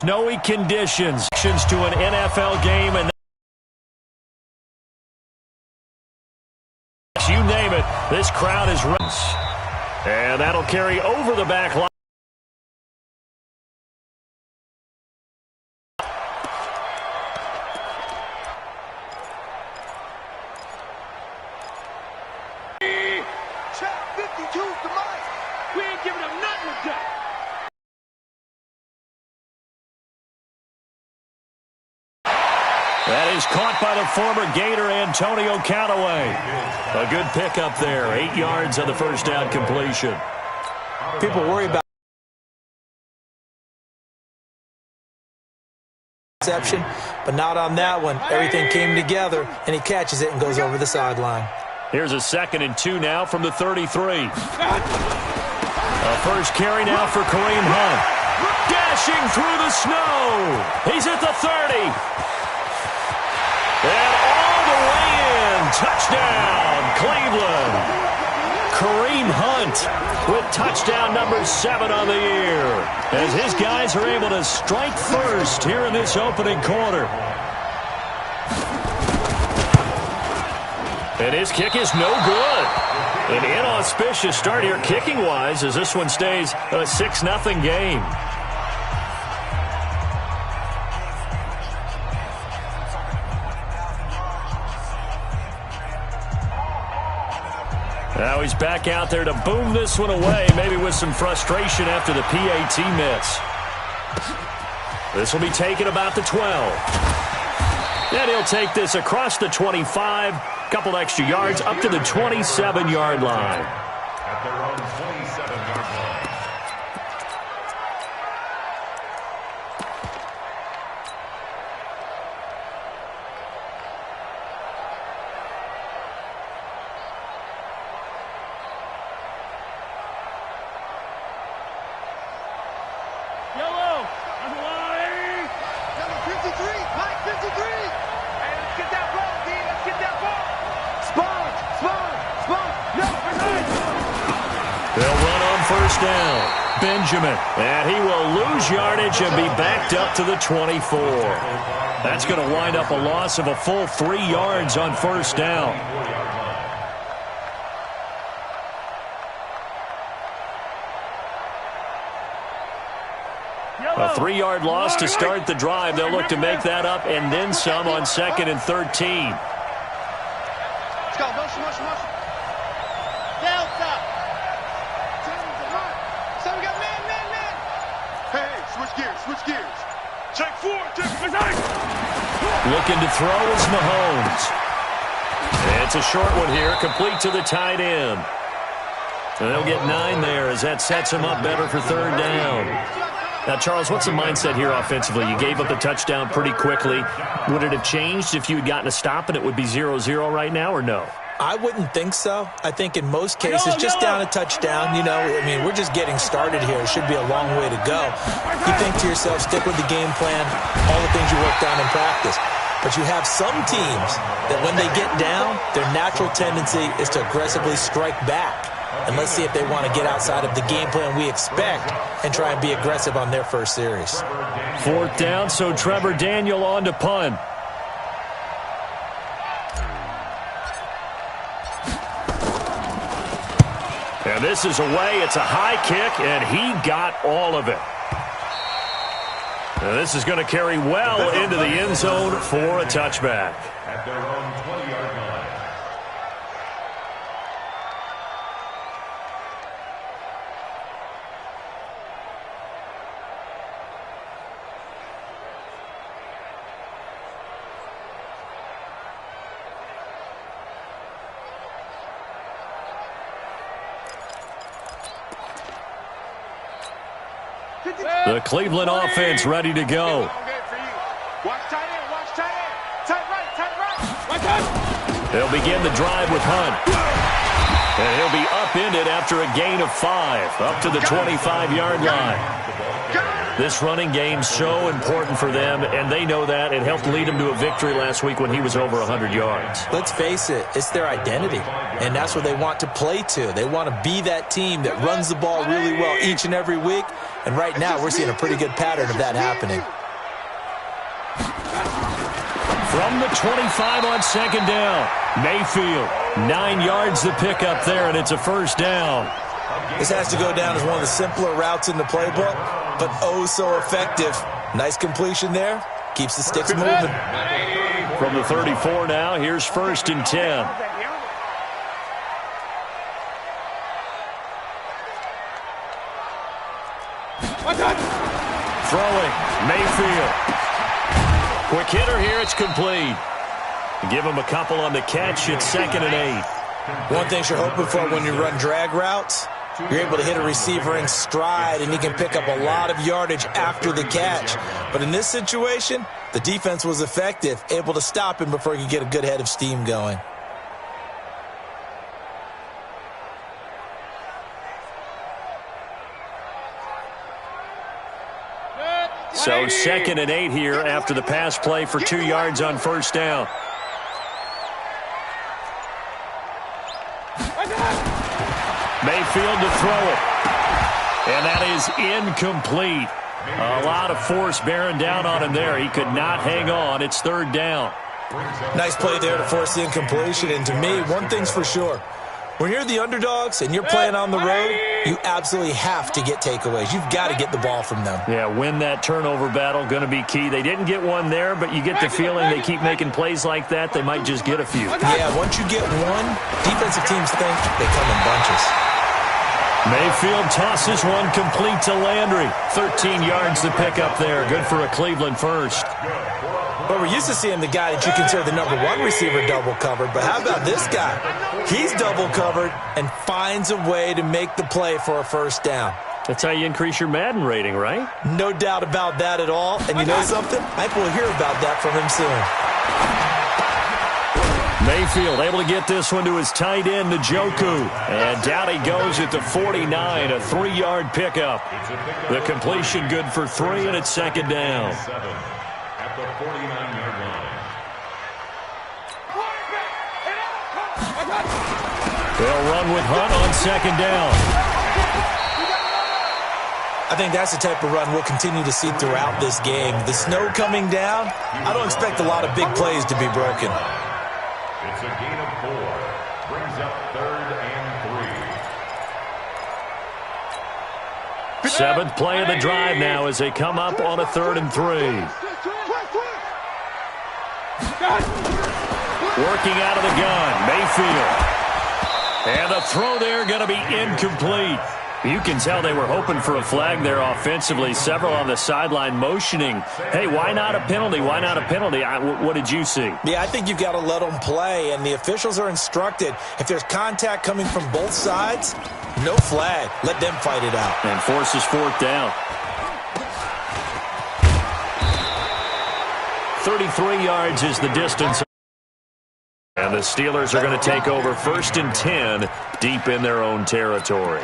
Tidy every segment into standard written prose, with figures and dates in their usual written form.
Snowy conditions to an NFL game, and you name it, this crowd is ready. And that'll carry over the back line. Check 52's the mic. We ain't giving them nothing with that. That is caught by the former Gator Antonio Callaway. A good pickup there. 8 yards on the first down completion. People worry about interception, but not on that one. Everything came together, and he catches it and goes over the sideline. Here's a 2nd and 2 now from the 33. A first carry now for Kareem Hunt. Dashing through the snow. He's at the 30. And all the way in. Touchdown, Cleveland. Kareem Hunt with touchdown number 7 on the year, as his guys are able to strike first here in this opening quarter. And his kick is no good. An inauspicious start here kicking-wise, as this one stays a 6-0 game. Now he's back out there to boom this one away, maybe with some frustration after the PAT miss. This will be taken about the 12. And he'll take this across the 25, couple extra yards up to the 27-yard line. At their own 27-yard line. Yellow, on the line. Number 53, Mike 53. Hey, let's get that ball, D. Let's get that ball. Spawn. No, They'll run on first down. Benjamin. And he will lose yardage and be backed up to the 24. That's going to wind up a loss of a full 3 yards on first down. A 3-yard loss to start the drive. They'll look to make that up and then some on 2nd and 13. Let's go. Motion. Delta. So we got man. Hey, switch gears. Check 4. Looking to throw is Mahomes. It's a short one here, complete to the tight end. And they'll get 9 there, as that sets him up better for 3rd down. Now, Charles, what's the mindset here offensively? You gave up the touchdown pretty quickly. Would it have changed if you had gotten a stop and it would be 0-0 right now, or no? I wouldn't think so. I think in most cases, just down a touchdown, we're just getting started here. It should be a long way to go. You think to yourself, stick with the game plan, all the things you worked on in practice. But you have some teams that when they get down, their natural tendency is to aggressively strike back. And let's see if they want to get outside of the game plan we expect and try and be aggressive on their first series. 4th down, so Trevor Daniel on to punt. And this is away. It's a high kick, and he got all of it. And this is going to carry well into the end zone for a touchback. At their own 20-yard line. The Cleveland offense ready to go. Watch tight end. Tight right. Watch out. They'll begin the drive with Hunt. And he'll be upended after a gain of 5, up to the 25-yard line. This running game's so important for them, and they know that. It helped lead them to a victory last week when he was over 100 yards. Let's face it, it's their identity, and that's what they want to play to. They want to be that team that runs the ball really well each and every week And right now, we're seeing a pretty good pattern of that happening. From the 25 on second down, Mayfield, 9 yards to pick up there, and it's a first down. This has to go down as one of the simpler routes in the playbook, but oh so effective. Nice completion there. Keeps the sticks moving. From the 34 now, here's 1st and 10. Throwing, Mayfield. Quick hitter here, it's complete. Give him a couple on the catch, it's 2nd and 8. One thing you're hoping for when you run drag routes, you're able to hit a receiver in stride, and he can pick up a lot of yardage after the catch. But in this situation, the defense was effective, able to stop him before he could get a good head of steam going. So 2nd and 8 here after the pass play for 2 yards on first down. Mayfield to throw it. And that is incomplete. A lot of force bearing down on him there. He could not hang on. It's 3rd down. Nice play there to force the incompletion. And to me, one thing's for sure. When you're the underdogs and you're playing on the road, you absolutely have to get takeaways. You've got to get the ball from them. Yeah, win that turnover battle, going to be key. They didn't get one there, but you get the feeling they keep making plays like that, they might just get a few. Yeah, once you get one, defensive teams think they come in bunches. Mayfield tosses one complete to Landry. 13 yards to pick up there. Good for a Cleveland first. But we're used to seeing the guy that you consider the number 1 receiver double covered. But how about this guy? He's double covered and finds a way to make the play for a first down. That's how you increase your Madden rating, right? No doubt about that at all. And you know something? I think we'll hear about that from him soon. Mayfield able to get this one to his tight end, Njoku. And down he goes at the 49, a 3-yard pickup. The completion good for 3, and it's 2nd down. At the 49-yard line. They'll run with Hunt on 2nd down. I think that's the type of run we'll continue to see throughout this game. The snow coming down, I don't expect a lot of big plays to be broken. It's a gain of 4. Brings up 3rd and 3. 7th play of the drive now as they come up on a 3rd and 3. Working out of the gun, Mayfield. And the throw there going to be incomplete. You can tell they were hoping for a flag there offensively. Several on the sideline motioning, hey, why not a penalty? Why not a penalty? What did you see? Yeah, I think you've got to let them play, and the officials are instructed. If there's contact coming from both sides, no flag. Let them fight it out. And forces 4th down. 33 yards is the distance. And the Steelers are going to take over 1st and 10 deep in their own territory.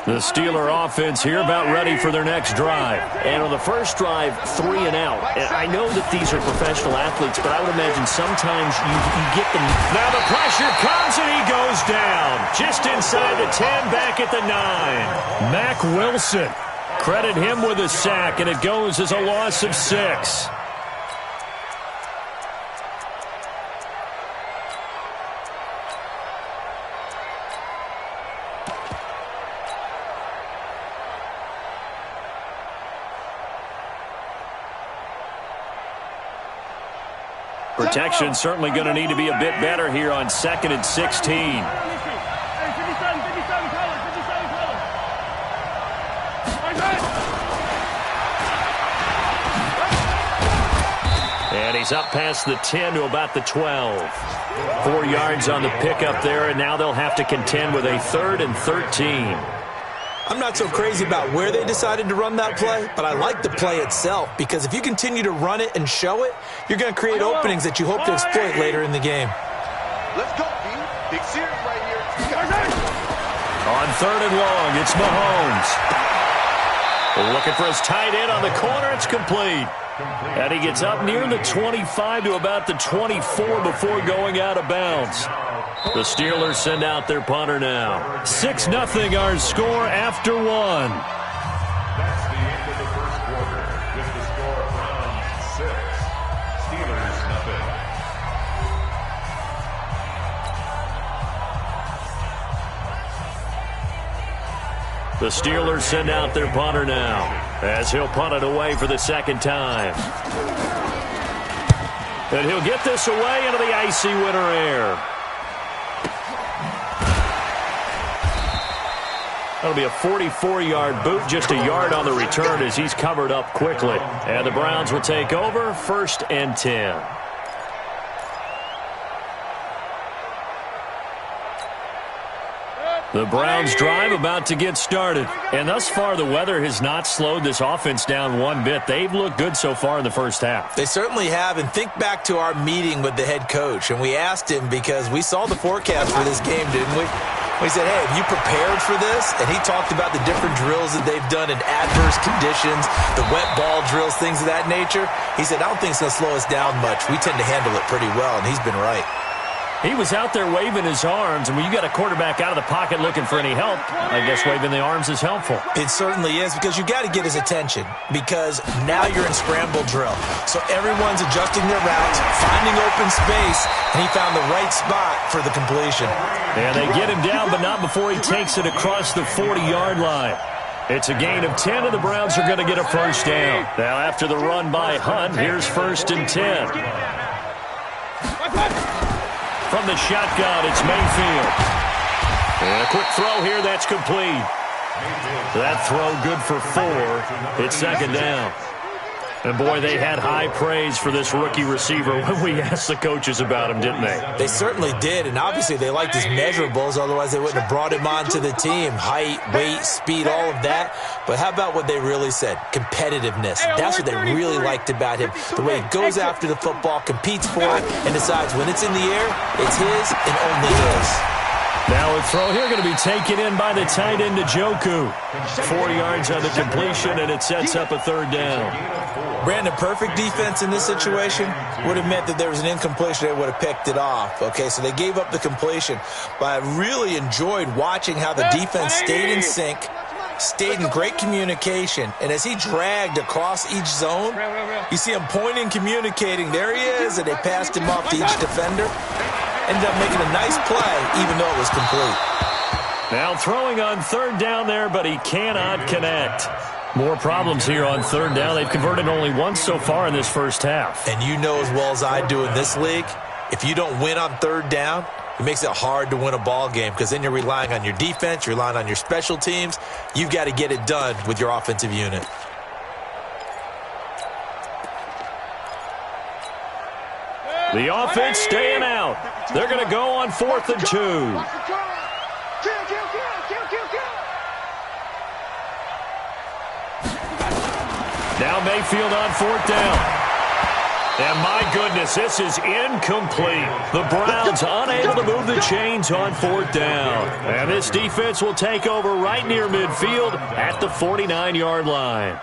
The Steeler offense here about ready for their next drive. And on the first drive, 3 and out. And I know that these are professional athletes, but I would imagine sometimes you get them. Now the pressure comes and he goes down. Just inside the 10, back at the 9. Mack Wilson. Credit him with a sack, and it goes as a loss of 6. Protection certainly going to need to be a bit better here on 2nd and 16. And he's up past the 10 to about the 12. 4 yards on the pickup there, and now they'll have to contend with a 3rd and 13. I'm not so crazy about where they decided to run that play, but I like the play itself because if you continue to run it and show it, you're going to create openings that you hope to exploit later in the game. Let's go, D. Big series right here. On 3rd and long, it's Mahomes. Looking for his tight end on the corner. It's complete. And he gets up near the 25 to about the 24 before going out of bounds. The Steelers send out their punter now. 6-0 our score after one. That's the end of the first quarter with the score Browns 6, Steelers nothing. The Steelers send out their punter now as he'll punt it away for the second time. And he'll get this away into the icy winter air. That'll be a 44-yard boot, just a yard on the return as he's covered up quickly. And the Browns will take over, 1st and 10. The Browns drive about to get started. And thus far, the weather has not slowed this offense down one bit. They've looked good so far in the first half. They certainly have. And think back to our meeting with the head coach. And we asked him because we saw the forecast for this game, didn't we? We said, hey, have you prepared for this? And he talked about the different drills that they've done in adverse conditions, the wet ball drills, things of that nature. He said, I don't think it's going to slow us down much. We tend to handle it pretty well, and he's been right. He was out there waving his arms, and when you got a quarterback out of the pocket looking for any help, I guess waving the arms is helpful. It certainly is, because you got to get his attention, because now you're in scramble drill. So everyone's adjusting their routes, finding open space, and he found the right spot for the completion. And they get him down, but not before he takes it across the 40-yard line. It's a gain of 10, and the Browns are going to get a first down. Now, after the run by Hunt, here's 1st and 10. From the shotgun, it's Mayfield. And a quick throw here, that's complete. That throw good for 4. It's 2nd down. And, boy, they had high praise for this rookie receiver when we asked the coaches about him, didn't they? They certainly did, and obviously they liked his measurables, otherwise they wouldn't have brought him onto the team. Height, weight, speed, all of that. But how about what they really said? Competitiveness. That's what they really liked about him. The way he goes after the football, competes for it, and decides when it's in the air, it's his and only his. Now a throw here going to be taken in by the tight end to Joku. 4 yards on the completion, and it sets up a 3rd down. Brandon, perfect defense in this situation would have meant that there was an incompletion. They would have picked it off. Okay, so they gave up the completion. But I really enjoyed watching how the defense stayed in sync, stayed in great communication, and as he dragged across each zone, you see him pointing, communicating. There he is, and they passed him off to each defender. Ended up making a nice play, even though it was complete. Now throwing on 3rd down there, but he cannot connect. More problems here on 3rd down. They've converted only once so far in this first half. And you know as well as I do in this league, if you don't win on 3rd down, it makes it hard to win a ball game, because then you're relying on your defense, you're relying on your special teams. You've got to get it done with your offensive unit. The offense staying out. They're going to go on 4th and 2. Now Mayfield on 4th down. And my goodness, this is incomplete. The Browns unable to move the chains on 4th down. And this defense will take over right near midfield at the 49-yard line.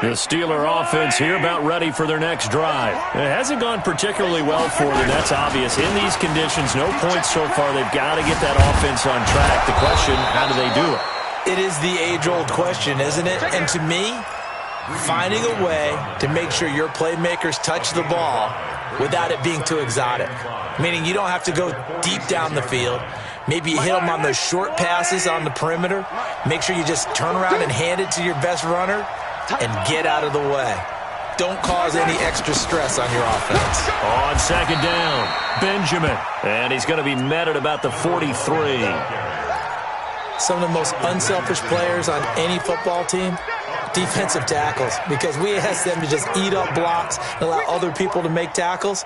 The Steeler offense here about ready for their next drive. It hasn't gone particularly well for them. That's obvious. In these conditions, no points so far. They've got to get that offense on track. The question, how do they do it? It is the age-old question, isn't it? And to me, finding a way to make sure your playmakers touch the ball without it being too exotic. Meaning you don't have to go deep down the field. Maybe you hit them on those short passes on the perimeter. Make sure you just turn around and hand it to your best runner and get out of the way. Don't cause any extra stress on your offense. On 2nd down, Benjamin. And he's going to be met at about the 43. Some of the most unselfish players on any football team, defensive tackles, because we ask them to just eat up blocks and allow other people to make tackles.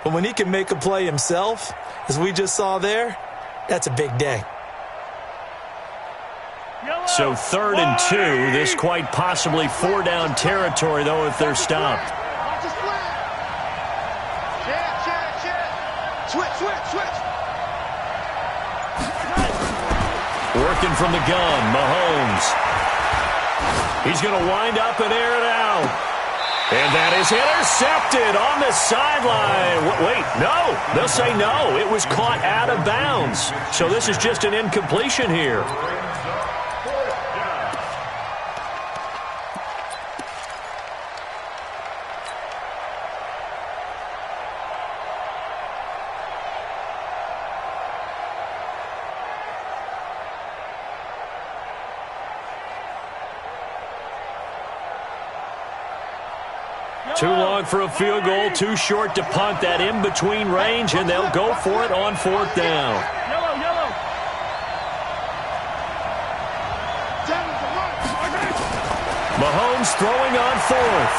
But when he can make a play himself, as we just saw there, that's a big day. So 3rd and 2, this quite possibly 4-down territory, though, if they're stopped. Switch. looking from the gun. Mahomes. He's going to wind up and air it out. And that is intercepted on the sideline. Wait, no. They'll say no. It was caught out of bounds. So this is just an incompletion here. Too long for a field goal, too short to punt that in-between range, and they'll go for it on 4th down. Yellow. Mahomes throwing on 4th.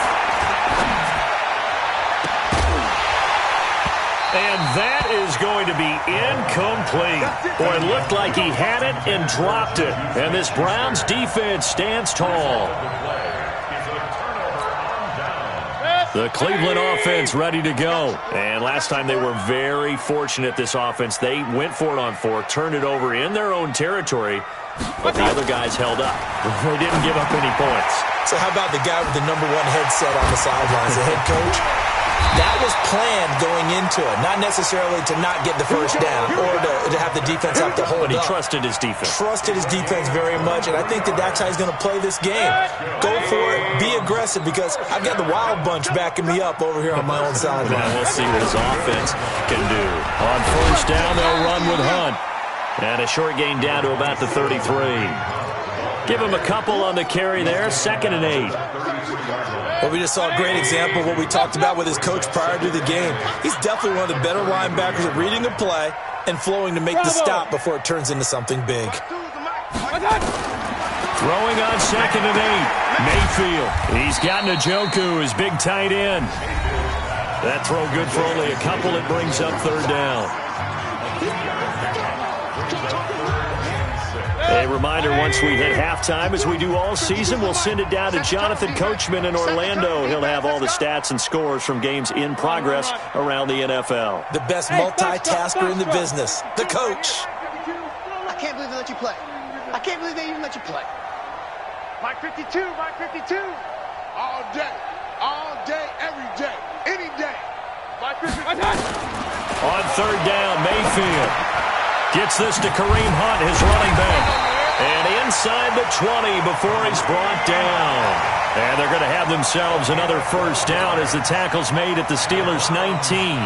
And that is going to be incomplete. Boy, it looked like he had it and dropped it. And this Browns defense stands tall. The Cleveland offense ready to go. And last time they were very fortunate, this offense. They went for it on 4th, turned it over in their own territory, but the other guys held up. They didn't give up any points. So how about the guy with the #1 headset on the sidelines, the head coach? That was planned going into it, not necessarily to not get the first down or to have the defense have to hold But he up. trusted his defense. Trusted his defense very much, and I think that's how he's going to play this game. Go for it, be aggressive, because I've got the wild bunch backing me up over here on my own sideline. Now we'll see what his offense can do. On 1st down, they'll run with Hunt. And a short gain down to about the 33. Give him a couple on the carry there, 2nd and 8. Well, we just saw a great example of what we talked about with his coach prior to the game. He's definitely one of the better linebackers at reading a play and flowing to make the stop before it turns into something big. Throwing on 2nd and 8. Mayfield. He's got Junkie, his big tight end. That throw good for only a couple. It brings up 3rd down. A reminder, once we hit halftime, as we do all season, we'll send it down to Jonathan Coachman in Orlando. He'll have all the stats and scores from games in progress around the NFL. The best multitasker in the business, the coach. I can't believe they let you play. I can't believe they even let you play. Mike 52, Mike 52. All day, every day, any day. Mike 52. On 3rd down, Mayfield gets this to Kareem Hunt, his running back. And inside the 20 before he's brought down. And they're going to have themselves another 1st down as the tackle's made at the Steelers' 19. 1st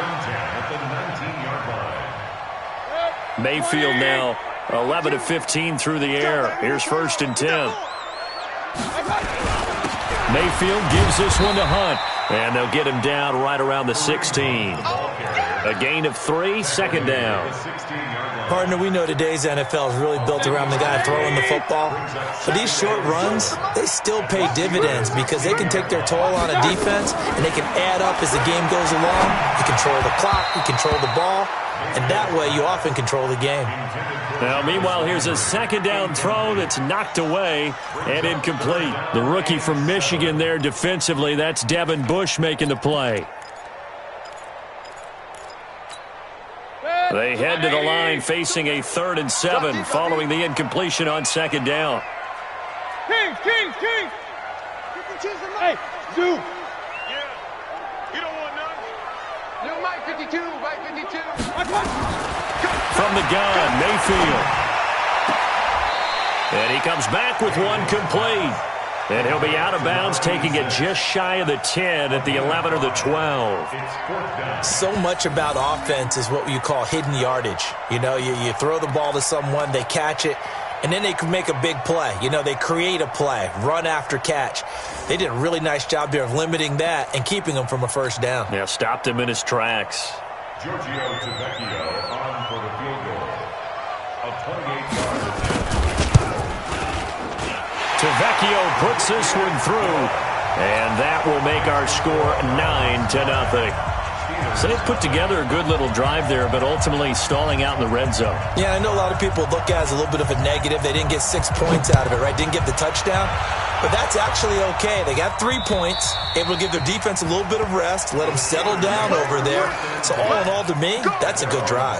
and 10 at the 19-yard line. Mayfield now 11 of 15 through the air. Here's 1st and 10. Mayfield gives this one to Hunt. And they'll get him down right around the 16. A gain of 3, 2nd down. Partner, we know today's NFL is really built around the guy throwing the football. But these short runs, they still pay dividends because they can take their toll on a defense and they can add up as the game goes along. You control the clock, you control the ball, and that way you often control the game. Now, meanwhile, here's a 2nd down throw that's knocked away and incomplete. The rookie from Michigan there defensively, that's Devin Bush making the play. They head to the line facing a 3rd and 7 following the incompletion on 2nd down. King. Hey, Zoo. Yeah. You don't want none. No, Mike 52, Mike 52. From the gun, Mayfield. And he comes back with one complete. And he'll be out of bounds, taking it just shy of the 10 at the 11 or the 12. So much about offense is what you call hidden yardage. You know, you throw the ball to someone, they catch it, and then they can make a big play. You know, they create a play, run after catch. They did a really nice job there of limiting that and keeping him from a 1st down. Yeah, stopped him in his tracks. Giorgio Tavecchio on for the field goal. A 28-yard attempt. Tavecchio puts this one through, and that will make our score 9-0. So they've put together a good little drive there, but ultimately stalling out in the red zone. Yeah, I know a lot of people look at it as a little bit of a negative. They didn't get 6 points out of it, right? Didn't get the touchdown. But that's actually okay. They got 3 points, able to give their defense a little bit of rest, let them settle down over there. So all in all, to me, that's a good drive.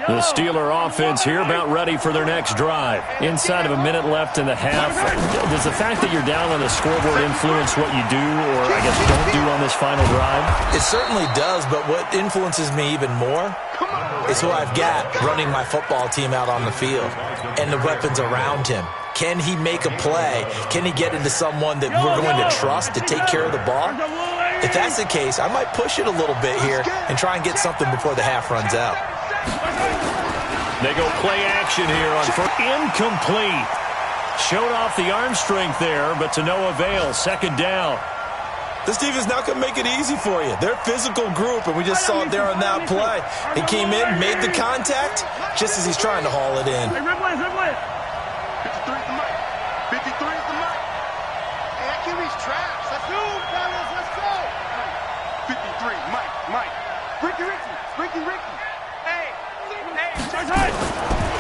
The Steeler offense here about ready for their next drive. Inside of a minute left in the half. Does the fact that you're down on the scoreboard influence what you do, or I guess don't do on this final drive? It certainly does, but what influences me even more is who I've got running my football team out on the field and the weapons around him. Can he make a play? Can he get into someone that we're going to trust to take care of the ball? If that's the case, I might push it a little bit here and try and get something before the half runs out. They go play action here on for incomplete. Showed off the arm strength there, but to no avail. Second down. This defense not going to make it easy for you. They're a physical group, and we just saw it there on that play. He came in, made the contact, just as he's trying to haul it in. 53 is the mic. 53 is the mic. Hey, that QB's trash. Let's go, fellas. Let's go. 53, Mike. Ricky. Hey.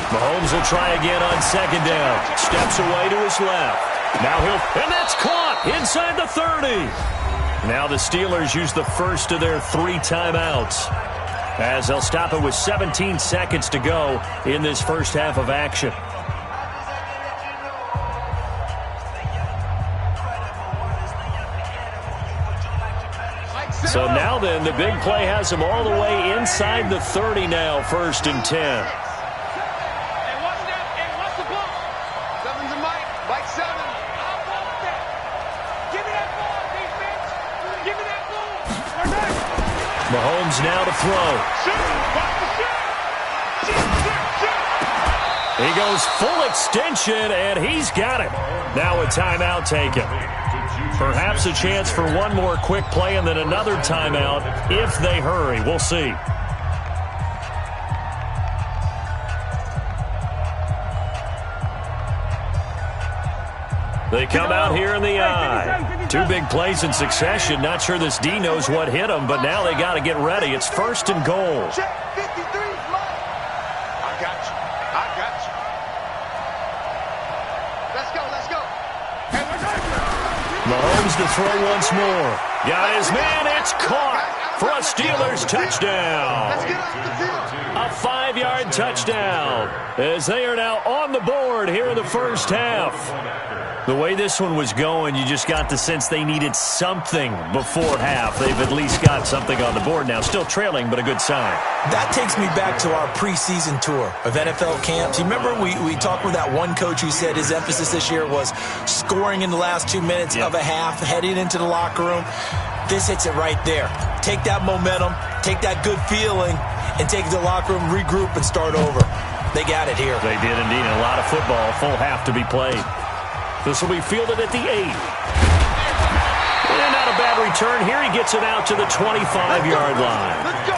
Mahomes will try again on second down. Steps away to his left. Now and that's caught inside the 30. Now the Steelers use the first of their 3 timeouts, as they'll stop it with 17 seconds to go in this first half of action. So now then, the big play has them all the way inside the 30 now, 1st and 10. Hey, watch that. Hey, watch the ball. 7's a Mike. Mike 7. I want that. Give me that ball, defense. Give me that ball. Mahomes now to throw. He goes full extension, and he's got it. Now a timeout taken. Perhaps a chance for one more quick play and then another timeout if they hurry. We'll see. They come out here in the eye. 2 big plays in succession. Not sure this D knows what hit them, but now they got to get ready. It's 1st and goal. Check 53 is mine. I got you. Let's go. Mahomes to throw once more. Got his man. It's caught for a Steelers touchdown. Let's get off the field. A 5-yard touchdown as they are now on the board here in the first half. The way this one was going, you just got the sense they needed something before half. They've at least got something on the board now. Still trailing, but a good sign. That takes me back to our preseason tour of NFL camps. You remember we talked with that one coach who said his emphasis this year was scoring in the last 2 minutes of a half, heading into the locker room. This hits it right there. Take that momentum, take that good feeling, and take it to the locker room, regroup, and start over. They got it here. They did indeed. A lot of football, full half to be played. This will be fielded at the 8. And not a bad return here. He gets it out to the 25-yard line. Let's go.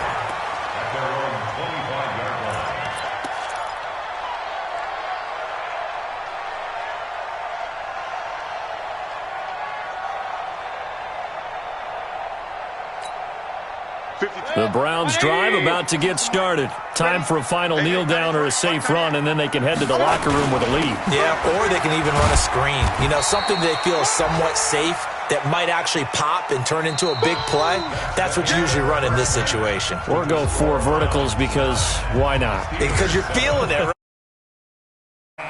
The Browns drive about to get started. Time for a final kneel down or a safe run, and then they can head to the locker room with a lead. Yeah, or they can even run a screen. You know, something they feel is somewhat safe that might actually pop and turn into a big play. That's what you usually run in this situation. Or go 4 verticals because why not? Because you're feeling it, right?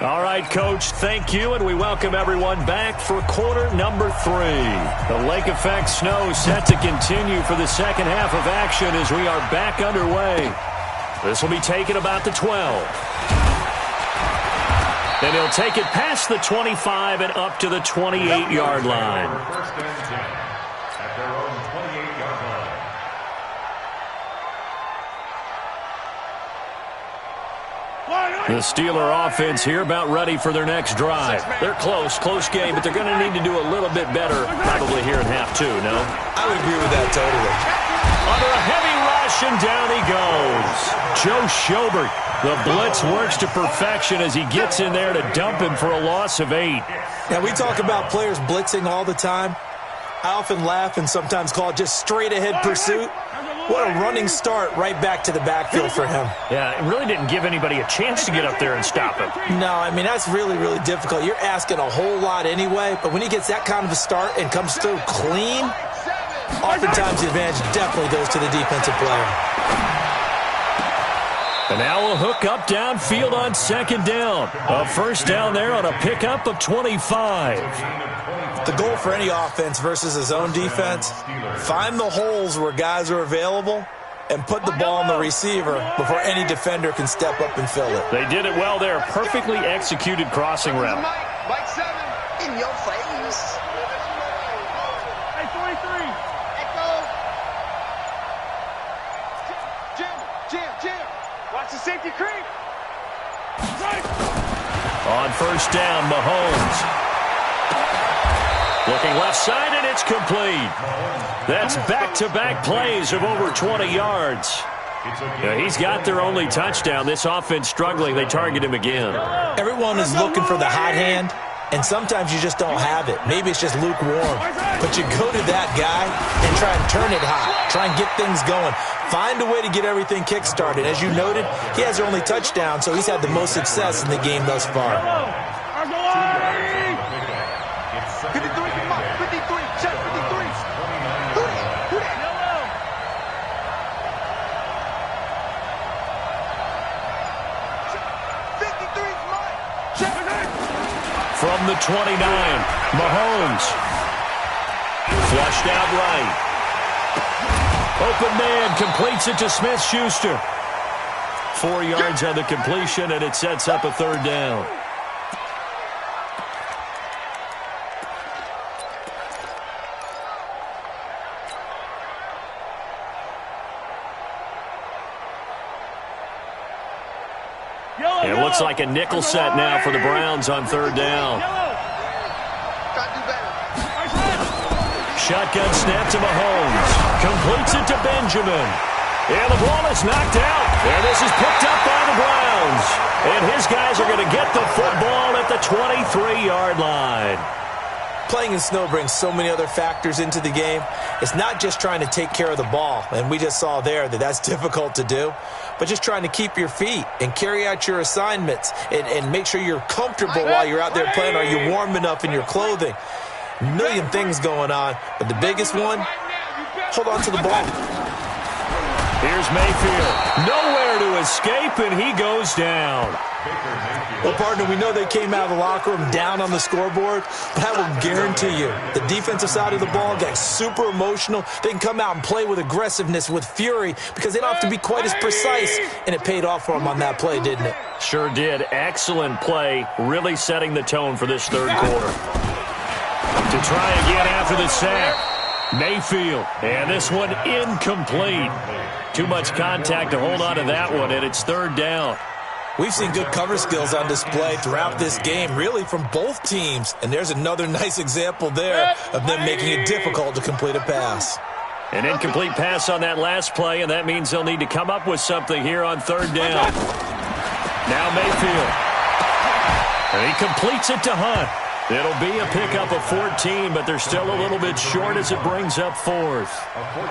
All right, Coach, thank you, and we welcome everyone back for quarter number 3. The lake effect snow set to continue for the second half of action as we are back underway. This will be taken about the 12. And he'll take it past the 25 and up to the 28-yard line. First and 10 at their own 28-yard line. The Steeler offense here about ready for their next drive. They're close game, but they're going to need to do a little bit better probably here in half 2, no? I would agree with that totally. Under a heavy rush, and down he goes. Joe Schobert. The blitz works to perfection as he gets in there to dump him for a loss of 8. Now, we talk about players blitzing all the time. I often laugh and sometimes call it just straight-ahead pursuit. What a running start right back to the backfield for him. Yeah, it really didn't give anybody a chance to get up there and stop him. No, I mean, that's really, really difficult. You're asking a whole lot anyway, but when he gets that kind of a start and comes through clean, oftentimes the advantage definitely goes to the defensive player. And now a hook up downfield on second down. A first down there on a pickup of 25. The goal for any offense versus his own defense, find the holes where guys are available and put the ball on the receiver before any defender can step up and fill it. They did it well there. Perfectly executed crossing route. Mike 7. In your face. Hey, 23. Echo. Jim. Watch the safety creep. Right. On first down, Mahomes. Looking left side, and it's complete. That's back-to-back plays of over 20 yards. Yeah, he's got their only touchdown. This offense struggling. They target him again. Everyone is looking for the hot hand, and sometimes you just don't have it. Maybe it's just lukewarm. But you go to that guy and try and turn it hot. Try and get things going. Find a way to get everything kick-started. As you noted, he has their only touchdown, so he's had the most success in the game thus far. 53, come on. 53, check 53. Who that? Yellow. From the 29, Mahomes. Flushed out right. Open man completes it to Smith-Schuster. 4 yards on the completion, and it sets up a third down. It looks like a nickel set now for the Browns on third down. Shotgun snap to Mahomes. Completes it to Benjamin. And the ball is knocked out. And this is picked up by the Browns. And his guys are going to get the football at the 23-yard line. Playing in snow brings so many other factors into the game. It's not just trying to take care of the ball, and we just saw there that that's difficult to do, but just trying to keep your feet and carry out your assignments and make sure you're comfortable while you're out there playing. Are you warm enough in your clothing? A million things going on, but the biggest one, hold on to the ball. Here's Mayfield. Nowhere to escape, and he goes down. Well, partner, we know they came out of the locker room down on the scoreboard, but I will guarantee you the defensive side of the ball got super emotional. They can come out and play with aggressiveness, with fury, because they don't have to be quite as precise, and it paid off for them on that play, didn't it? Sure did. Excellent play, really setting the tone for this third quarter. To try again after the sack, Mayfield, and this one incomplete. Too much contact to hold on to that one, and it's third down. We've seen good cover skills on display throughout this game, really from both teams. And there's another nice example there of them making it difficult to complete a pass. An incomplete pass on that last play, and that means they'll need to come up with something here on third down. Now Mayfield. And he completes it to Hunt. It'll be a pickup of 14, but they're still a little bit short as it brings up fourth.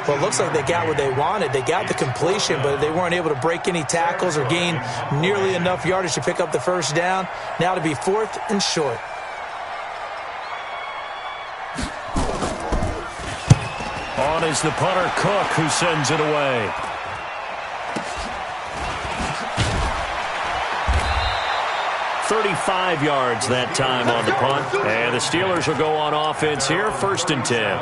Well, it looks like they got what they wanted. They got the completion, but they weren't able to break any tackles or gain nearly enough yardage to pick up the first down. Now to be fourth and short. On is the punter, Cook, who sends it away. .35 yards that time on the punt. And the Steelers will go on offense here, 1st and 10.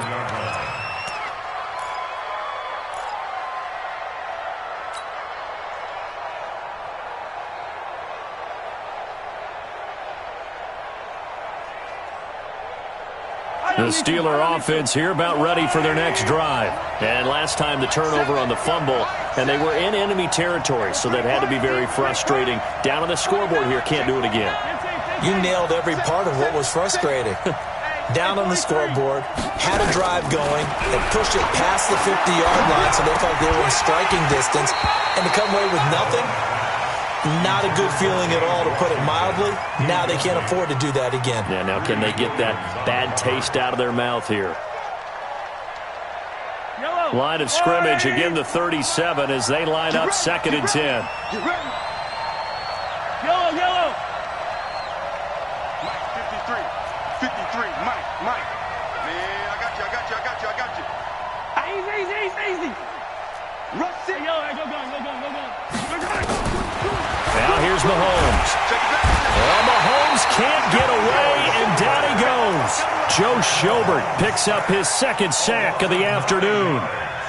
The Steeler offense here about ready for their next drive. And last time the turnover on the fumble, and they were in enemy territory, so that had to be very frustrating. Down on the scoreboard here, can't do it again. You nailed every part of what was frustrating. Down on the scoreboard, had a drive going, and pushed it past the 50-yard line so they felt they were in striking distance, and to come away with nothing, not a good feeling at all, to put it mildly. Now they can't afford to do that again. Yeah, now can they get that bad taste out of their mouth here? Line of scrimmage, again the 37 as they line up 2nd and 10. Get ready. Yellow. Mike, 53, Mike. Man, I got you. Easy. Rush it. Yo, go. Here's Mahomes. Well, Mahomes can't get away, and down he goes. Joe Schobert picks up his second sack of the afternoon.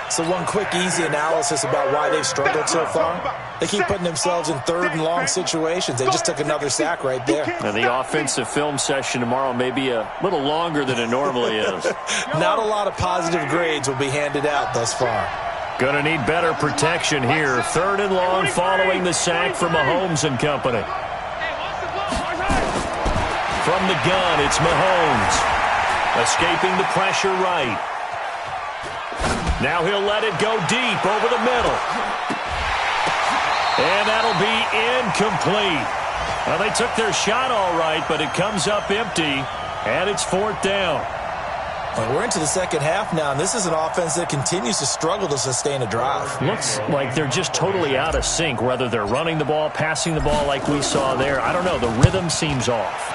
So one quick, easy analysis about why they've struggled so far. They keep putting themselves in third and long situations. They just took another sack right there. Now, the offensive film session tomorrow may be a little longer than it normally is. Not a lot of positive grades will be handed out thus far. Gonna need better protection here. Third and long following the sack from Mahomes and company. From the gun, it's Mahomes. Escaping the pressure right. Now he'll let it go deep over the middle. And that'll be incomplete. Well, they took their shot all right, but it comes up empty, and it's fourth down. Well, we're into the second half now, and this is an offense that continues to struggle to sustain a drive. Looks like they're just totally out of sync, whether they're running the ball, passing the ball like we saw there. I don't know. The rhythm seems off.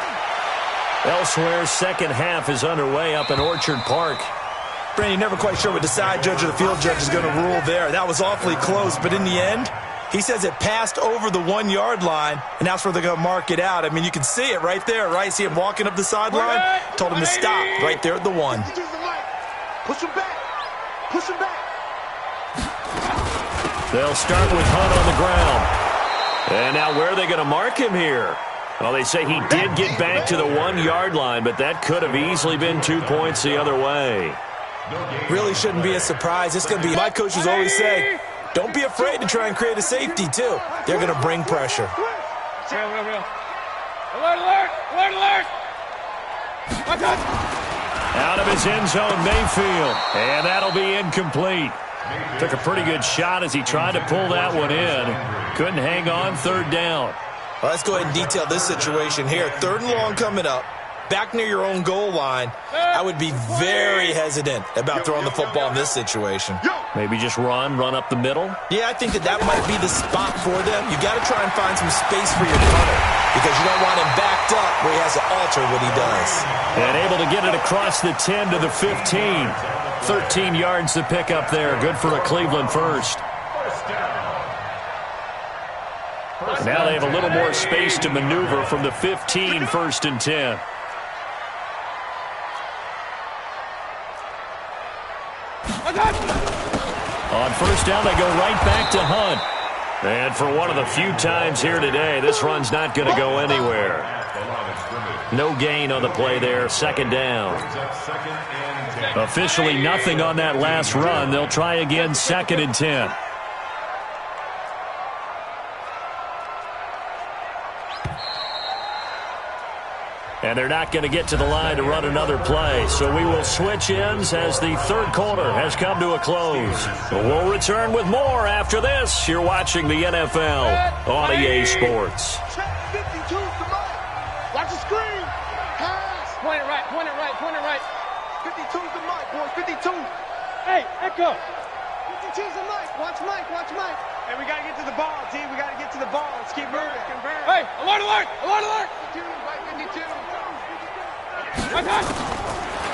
Elsewhere, second half is underway up in Orchard Park. Brandon, you're never quite sure what the side judge or the field judge is going to rule there. That was awfully close, but in the end, he says it passed over the 1 yard line, and that's where they're going to mark it out. I mean, you can see it right there, right? See him walking up the sideline? Told him to stop right there at the 1. Push him back. Push him back. They'll start with Hunt on the ground. And now where are they going to mark him here? Well, they say he did get back to the 1 yard line, but that could have easily been 2 points the other way. Really shouldn't be a surprise. It's going to be, my coaches always say, don't be afraid to try and create a safety, too. They're going to bring pressure. Alert, alert, alert, alert. Out of his end zone, Mayfield. And that'll be incomplete. Took a pretty good shot as he tried to pull that one in. Couldn't hang on, third down. Well, let's go ahead and detail this situation here. Third and long coming up. Back near your own goal line, I would be very hesitant about throwing the football in this situation. Maybe just run up the middle? Yeah, I think that might be the spot for them. You got to try and find some space for your punter because you don't want him backed up where he has to alter what he does. And able to get it across the 10 to the 15. 13 yards to pick up there. Good for a Cleveland first. Now they have a little more space to maneuver from the 15, first and 10. On first down, they go right back to Hunt. And for one of the few times here today, this run's not going to go anywhere. No gain on the play there, second down. Officially nothing on that last run. They'll try again, second and 10. And they're not going to get to the line to run another play. So we will switch ends as the third quarter has come to a close. We'll return with more after this. You're watching the NFL on EA Sports. Check 52 to Mike. Watch the screen. Pass. Point it right, point it right, point it right. 52's the Mike, boys, 52. Hey, Echo. 52's the Mike. Watch Mike, watch Mike. Hey, we got to get to the ball, team. We got to get to the ball. Let's keep moving. Hey, alert, alert, alert, alert. 52, right, 52.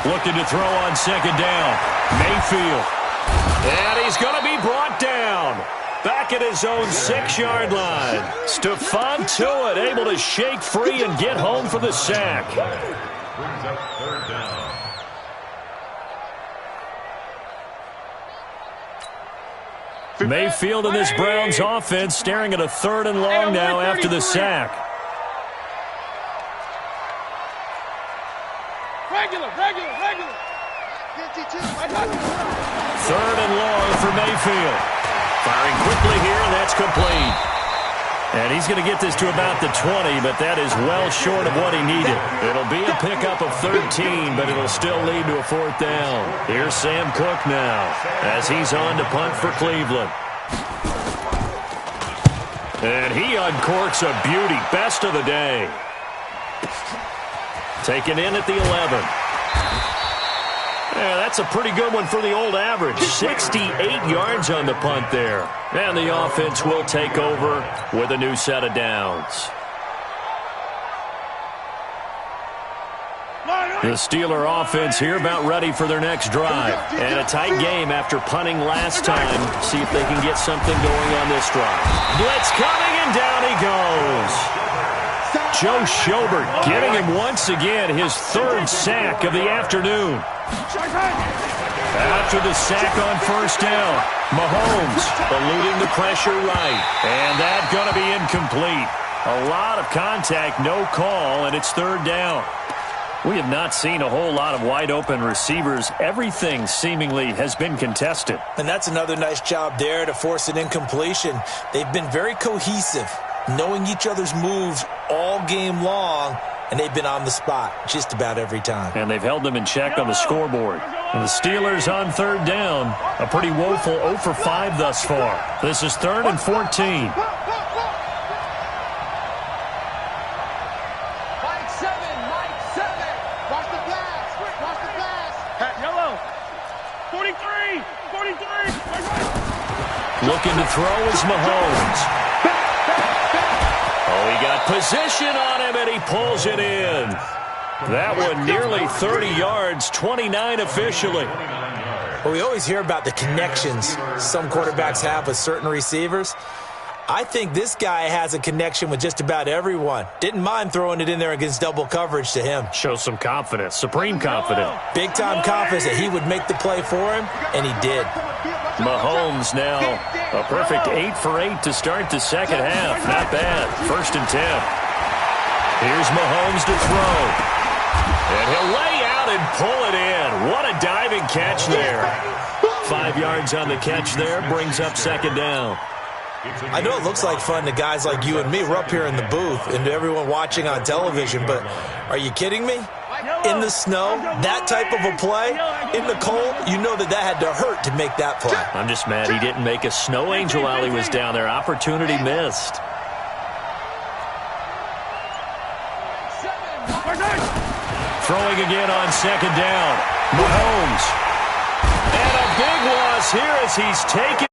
Looking to throw on second down. Mayfield. And he's going to be brought down. Back at his own 6 yard line. Stephon Tuitt able to shake free and get home for the sack. Brings up third down. Mayfield in this Browns offense staring at a third and long now after the sack. Regular. 52. Third and long for Mayfield. Firing quickly here, and that's complete. And he's going to get this to about the 20, but that is well short of what he needed. It'll be a pickup of 13, but it'll still lead to a fourth down. Here's Sam Cook now as he's on to punt for Cleveland. And he uncorks a beauty. Best of the day. Taken in at the 11. Yeah, that's a pretty good one for the old average. 68 yards on the punt there. And the offense will take over with a new set of downs. Line The Steeler offense here about ready for their next drive. And a tight game after punting last time. See if they can get something going on this drive. Blitz coming, and down he goes. Joe Schobert getting him once again his third sack of the afternoon. After the sack on first down, Mahomes eluding the pressure right. And that's going to be incomplete. A lot of contact, no call, and it's third down. We have not seen a whole lot of wide-open receivers. Everything seemingly has been contested. And that's another nice job there to force an incompletion. They've been very cohesive, knowing each other's moves all game long, and they've been on the spot just about every time. And they've held them in check on the scoreboard. And the Steelers on third down, a pretty woeful 0 for 5 thus far. This is 3rd and 14. Looking to throw is Mahomes. Oh, he got position on him, and he pulls it in. That one nearly 30 yards, 29 officially. Well, we always hear about the connections some quarterbacks have with certain receivers. I think this guy has a connection with just about everyone. Didn't mind throwing it in there against double coverage to him. Shows some confidence, supreme confidence. Big-time confidence that he would make the play for him, and he did. Mahomes now a perfect 8 for 8 to start the second half. Not bad. 1st and 10. Here's Mahomes to throw. And he'll lay out and pull it in. What a diving catch there. 5 yards on the catch there. Brings up 2nd down. I know it looks like fun to guys like you and me. We're up here in the booth and to everyone watching on television, but are you kidding me? In the snow, that type of a play, in the cold, you know that had to hurt to make that play. I'm just mad he didn't make a snow angel while he was down there. Opportunity missed. Throwing again on 2nd down. Mahomes. And a big loss here as he's taken